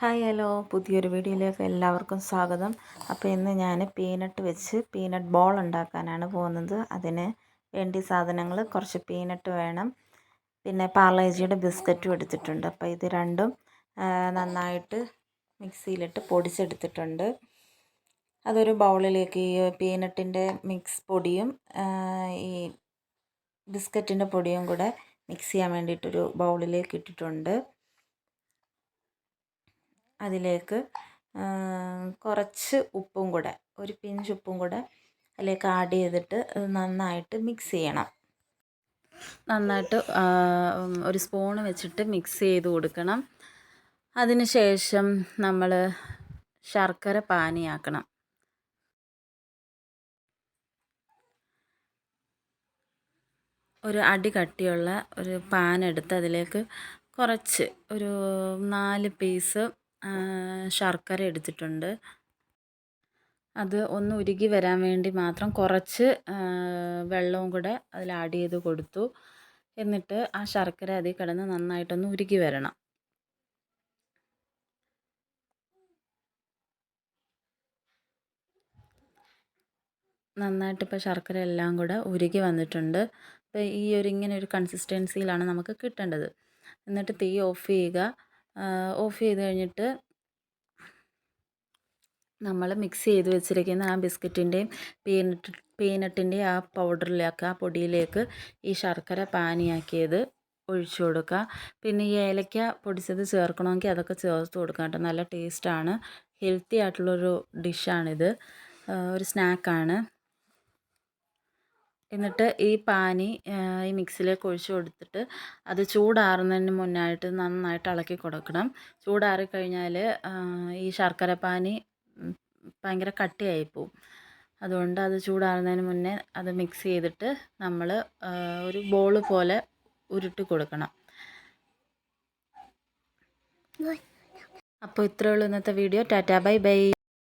Hi hello പുതിയൊരു വീഡിയോയിലേക്ക് എല്ലാവർക്കും സ്വാഗതം. അപ്പോൾ ഇന്ന് ഞാൻ പീനട്ട് വെച്ച് പീനട്ട് ബോൾ ഉണ്ടാക്കാനാണ് പോകുന്നത്. അതിന് വേണ്ടി സാധനങ്ങൾ കുറച്ച് പീനട്ട് വേണം, പിന്നെ പാർലേജിയുടെ ബിസ്ക്കറ്റും എടുത്തിട്ടുണ്ട്. അപ്പോൾ ഇത് രണ്ടും നന്നായിട്ട് മിക്സിയിലിട്ട് പൊടിച്ചെടുത്തിട്ടുണ്ട്. അതൊരു ബൗളിലേക്ക് ഈ പീനട്ടിൻ്റെ മിക്സ് പൊടിയും ഈ ബിസ്ക്കറ്റിൻ്റെ പൊടിയും കൂടെ മിക്സ് ചെയ്യാൻ വേണ്ടിയിട്ടൊരു ബൗളിലേക്ക് ഇട്ടിട്ടുണ്ട്. അതിലേക്ക് കുറച്ച് ഉപ്പും കൂടെ, ഒരു പിഞ്ച് ഉപ്പും കൂടെ അതിലേക്ക് ആഡ് ചെയ്തിട്ട് നന്നായിട്ട് മിക്സ് ചെയ്യണം. നന്നായിട്ട് ഒരു സ്പൂണ് വെച്ചിട്ട് മിക്സ് ചെയ്ത് കൊടുക്കണം. അതിന് ശേഷം നമ്മൾ ശർക്കര പാനിയാക്കണം. ഒരു അടി കട്ടിയുള്ള ഒരു പാൻ എടുത്ത് അതിലേക്ക് കുറച്ച് ഒരു 4 പീസ് ശർക്കര എടുത്തിട്ടുണ്ട്. അത് ഒന്ന് ഉരുകി വരാൻ വേണ്ടി മാത്രം കുറച്ച് വെള്ളവും കൂടെ അതിൽ ആഡ് ചെയ്ത് കൊടുത്തു. എന്നിട്ട് ആ ശർക്കര അതിൽ കിടന്ന് നന്നായിട്ടൊന്ന് ഉരുകി വരണം. നന്നായിട്ട് ഇപ്പോൾ ശർക്കര എല്ലാം കൂടെ ഉരുകി വന്നിട്ടുണ്ട്. അപ്പോൾ ഇങ്ങനെ ഒരു കൺസിസ്റ്റൻസിയിലാണ് നമുക്ക് കിട്ടേണ്ടത്. എന്നിട്ട് തീ ഓഫ് ചെയ്യുക. ഓഫ് ചെയ്ത് കഴിഞ്ഞിട്ട് നമ്മൾ മിക്സ് ചെയ്ത് വെച്ചിരിക്കുന്ന ആ ബിസ്ക്കറ്റിൻ്റെയും പീനട്ടിൻ്റെയും ആ പൗഡറിലേക്ക്, ആ പൊടിയിലേക്ക് ഈ ശർക്കര പാനിയാക്കിയത് ഒഴിച്ചു കൊടുക്കുക. പിന്നെ ഈ ഏലക്ക പൊടിച്ചത് ചേർക്കണമെങ്കിൽ അതൊക്കെ ചേർത്ത് കൊടുക്കാം കേട്ടോ. നല്ല ടേസ്റ്റാണ്. ഹെൽത്തി ആയിട്ടുള്ളൊരു ഡിഷാണിത്, ഒരു സ്നാക്കാണ്. എന്നിട്ട് ഈ പാനി ഈ മിക്സിയിലേക്ക് ഒഴിച്ച് കൊടുത്തിട്ട് അത് ചൂടാറുന്നതിന് മുന്നായിട്ട് നന്നായിട്ട് ഇളക്കി കൊടുക്കണം. ചൂടാറിക്കഴിഞ്ഞാൽ ഈ ശർക്കര പാനി ഭയങ്കര കട്ടിയായിപ്പോവും. അതുകൊണ്ട് അത് ചൂടാറുന്നതിന് മുന്നേ അത് മിക്സ് ചെയ്തിട്ട് നമ്മൾ ഒരു ബോൾ പോലെ ഉരുട്ടി കൊടുക്കണം. അപ്പോൾ ഇത്രയേ ഉള്ളൂ ഇന്നത്തെ വീഡിയോ. Tata bye bye.